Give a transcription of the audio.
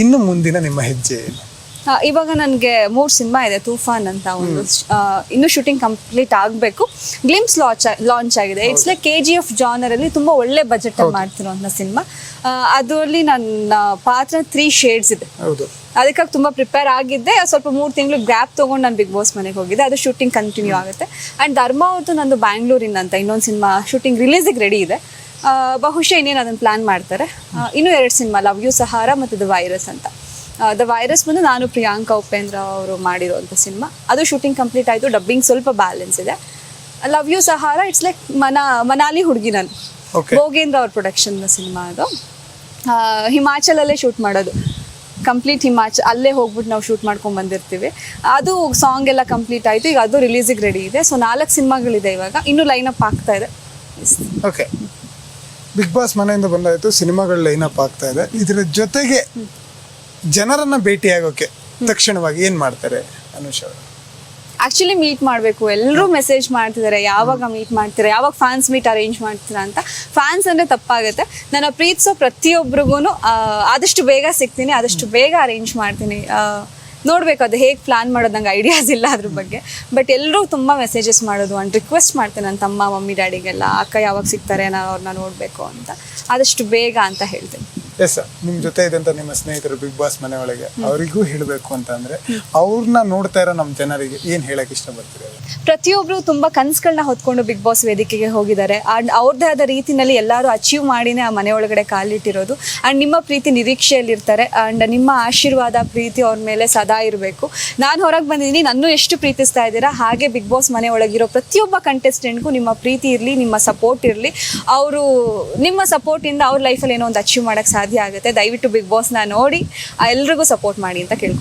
ಇನ್ನು ಮುಂದಿನ ನಿಮ್ಮ ಹೆಜ್ಜೆ ಏನು? ಇವಾಗ ನನಗೆ 3 ಸಿನಿಮಾ ಇದೆ. ತೂಫಾನ್ ಅಂತ ಒಂದು ಇನ್ನೂ ಶೂಟಿಂಗ್ ಕಂಪ್ಲೀಟ್ ಆಗಬೇಕು. ಗ್ಲಿಮ್ಸ್ ಲಾಂಚ್ ಆಗಿದೆ. ಇಟ್ಸ್ ಲೈಕ್ KGF ಜಾನರಲ್ಲಿ ತುಂಬ ಒಳ್ಳೆ ಬಜೆಟ್ ಮಾಡ್ತಿರೋಂಥ ಸಿನಿಮಾ. ಅದರಲ್ಲಿ ನನ್ನ ಪಾತ್ರ 3 ಶೇಡ್ಸ್ ಇದೆ. ಅದಕ್ಕಾಗಿ ತುಂಬ ಪ್ರಿಪೇರ್ ಆಗಿದ್ದೆ. ಸ್ವಲ್ಪ 3 ತಿಂಗಳು ಗ್ಯಾಪ್ ತೊಗೊಂಡು ನಾನು ಬಿಗ್ ಬಾಸ್ ಮನೆಗೆ ಹೋಗಿದ್ದೆ. ಅದು ಶೂಟಿಂಗ್ ಕಂಟಿನ್ಯೂ ಆಗುತ್ತೆ. ಆ್ಯಂಡ್ ಧರ್ಮ ಅವತ್ತು ನಂದು ಬ್ಯಾಂಗ್ಳೂರಿನ ಅಂತ ಇನ್ನೊಂದು ಸಿನಿಮಾ ಶೂಟಿಂಗ್ ರಿಲೀಸಿಗೆ ರೆಡಿ ಇದೆ. ಬಹುಶಃ ಇನ್ನೇನು ಅದನ್ನು ಪ್ಲ್ಯಾನ್ ಮಾಡ್ತಾರೆ. ಇನ್ನೂ 2 ಸಿನಿಮಾ, ಲವ್ ಯು ಸಹಾರ ಮತ್ತು ದ ವೈರಸ್ ಅಂತ. ದ ವೈರಸ್ ಬಂದು ನಾನು ಪ್ರಿಯಾಂಕಾ ಉಪೇಂದ್ರ ಅವರು ಮಾಡಿರೋಂಥ ಸಿನಿಮಾ. ಅದು ಶೂಟಿಂಗ್ ಕಂಪ್ಲೀಟ್ ಆಯಿತು. ಡಬ್ಬಿಂಗ್ ಸ್ವಲ್ಪ ಬ್ಯಾಲೆನ್ಸ್ ಇದೆ. Love you Sahara it's like Manali ಹುಡುಗಿ ನಾನು, ಭೋಗೇಂದ್ರ ಅವ್ರ ಪ್ರೊಡಕ್ಷನ್ ಸಿನಿಮಾ. ಅದು ಹಿಮಾಚಲಲ್ಲೇ ಶೂಟ್ ಮಾಡೋದು. ಕಂಪ್ಲೀಟ್ ಅಲ್ಲೇ ಹೋಗ್ಬಿಟ್ಟು ನಾವು ಶೂಟ್ ಮಾಡ್ಕೊಂಡು ಬಂದಿರ್ತೀವಿ. ಅದು ಸಾಂಗ್ ಎಲ್ಲ ಕಂಪ್ಲೀಟ್ ಆಯಿತು. ಈಗ ಅದು ರಿಲೀಸಿಗೆ ರೆಡಿ ಇದೆ. ಸೊ 4 ಸಿನಿಮಾಗಳಿದೆ ಇವಾಗ. ಇನ್ನೂ ಲೈನಪ್ ಆಗ್ತಾ ಇದೆ. ಓಕೆ, ಬಿಗ್ ಬಾಸ್ ಮನೆಯಿಂದ ಬಂದಾಯಿತು, ಸಿನಿಮಾಗಳು ಲೈನಪ್ ಆಗ್ತಾ ಇದೆ. ಇದರ ಜೊತೆಗೆ ಜನರನ್ನ ಭೇಟಿಯಾಗೋಕೆ ತಕ್ಷಣವಾಗಿ ಏನು ಮಾಡ್ತಾರೆ ಅನುಷ್ ಅವರು? ಆ್ಯಕ್ಚುಲಿ ಮೀಟ್ ಮಾಡಬೇಕು. ಎಲ್ಲರೂ ಮೆಸೇಜ್ ಮಾಡ್ತಿದ್ದಾರೆ, ಯಾವಾಗ ಮೀಟ್ ಮಾಡ್ತೀರಾ, ಯಾವಾಗ ಫ್ಯಾನ್ಸ್ ಮೀಟ್ ಅರೇಂಜ್ ಮಾಡ್ತೀರಾ ಅಂತ. ಫ್ಯಾನ್ಸ್ ಅಂದರೆ ತಪ್ಪಾಗುತ್ತೆ. ನನ್ನ ಪ್ರೀತಿಸೋ ಪ್ರತಿಯೊಬ್ಬರಿಗೂ ಆದಷ್ಟು ಬೇಗ ಸಿಗ್ತೀನಿ, ಆದಷ್ಟು ಬೇಗ ಅರೇಂಜ್ ಮಾಡ್ತೀನಿ. ನೋಡಬೇಕು ಅದು ಹೇಗೆ ಪ್ಲ್ಯಾನ್ ಮಾಡೋದು, ನಂಗೆ ಐಡಿಯಾಸ್ ಇಲ್ಲ ಅದ್ರ ಬಗ್ಗೆ. ಬಟ್ ಎಲ್ಲರೂ ತುಂಬ ಮೆಸೇಜಸ್ ಮಾಡೋದು ಆ್ಯಂಡ್ ರಿಕ್ವೆಸ್ಟ್ ಮಾಡ್ತೇನೆ ನನ್ನ ತಮ್ಮ ಮಮ್ಮಿ ಡ್ಯಾಡಿಗೆಲ್ಲ, ಅಕ್ಕ ಯಾವಾಗ ಸಿಗ್ತಾರೆ, ನಾನು ಅವ್ರನ್ನ ನೋಡಬೇಕು ಅಂತ. ಆದಷ್ಟು ಬೇಗ ಅಂತ ಹೇಳ್ತೀನಿ. ಎಸ್ ಸರ್, ನಿಮ್ಮ ಜೊತೆ ಇದ್ದಂಥ ನಿಮ್ಮ ಸ್ನೇಹಿತರು ಬಿಗ್ ಬಾಸ್ ಮನೆ ಒಳಗೆ ಅವರಿಗೂ ಹೇಳಬೇಕು ಅಂತ ಅಂದರೆ ಅವ್ರನ್ನ ನೋಡ್ತಾ ಇರೋ ನಮ್ಮ ಜನರಿಗೆ ಏನು ಹೇಳಕ್ಕೆ ಇಷ್ಟಪಡ್ತೀರಿ? ಪ್ರತಿಯೊಬ್ಬರು ತುಂಬ ಕನಸುಗಳನ್ನ ಹೊತ್ಕೊಂಡು ಬಿಗ್ ಬಾಸ್ ವೇದಿಕೆಗೆ ಹೋಗಿದ್ದಾರೆ. ಆ್ಯಂಡ್ ಅವ್ರದ್ದೇ ಆದ ರೀತಿಯಲ್ಲಿ ಎಲ್ಲರೂ ಅಚೀವ್ ಮಾಡಿನೇ ಆ ಮನೆ ಒಳಗಡೆ ಕಾಲಿಟ್ಟಿರೋದು. ಆ್ಯಂಡ್ ನಿಮ್ಮ ಪ್ರೀತಿ ನಿರೀಕ್ಷೆಯಲ್ಲಿರ್ತಾರೆ. ಆ್ಯಂಡ್ ನಿಮ್ಮ ಆಶೀರ್ವಾದ ಪ್ರೀತಿ ಅವ್ರ ಮೇಲೆ ಸದಾ ಇರಬೇಕು. ನಾನು ಹೊರಗೆ ಬಂದಿದ್ದೀನಿ, ನನ್ನೂ ಎಷ್ಟು ಪ್ರೀತಿಸ್ತಾ ಇದ್ದೀರಾ ಹಾಗೆ ಬಿಗ್ ಬಾಸ್ ಮನೆ ಒಳಗಿರೋ ಪ್ರತಿಯೊಬ್ಬ ಕಂಟೆಸ್ಟೆಂಟ್ಗೂ ನಿಮ್ಮ ಪ್ರೀತಿ ಇರಲಿ, ನಿಮ್ಮ ಸಪೋರ್ಟ್ ಇರಲಿ. ಅವರು ನಿಮ್ಮ ಸಪೋರ್ಟಿಂದ ಅವ್ರ ಲೈಫಲ್ಲಿ ಏನೋ ಒಂದು ಅಚೀವ್ ಮಾಡೋಕ್ಕೆ ಸಾಧ್ಯ ಆಗುತ್ತೆ. ದಯವಿಟ್ಟು ಬಿಗ್ ಬಾಸ್ನ ನೋಡಿ ಎಲ್ರಿಗೂ ಸಪೋರ್ಟ್ ಮಾಡಿ ಅಂತ ಕೇಳ್ತೀನಿ.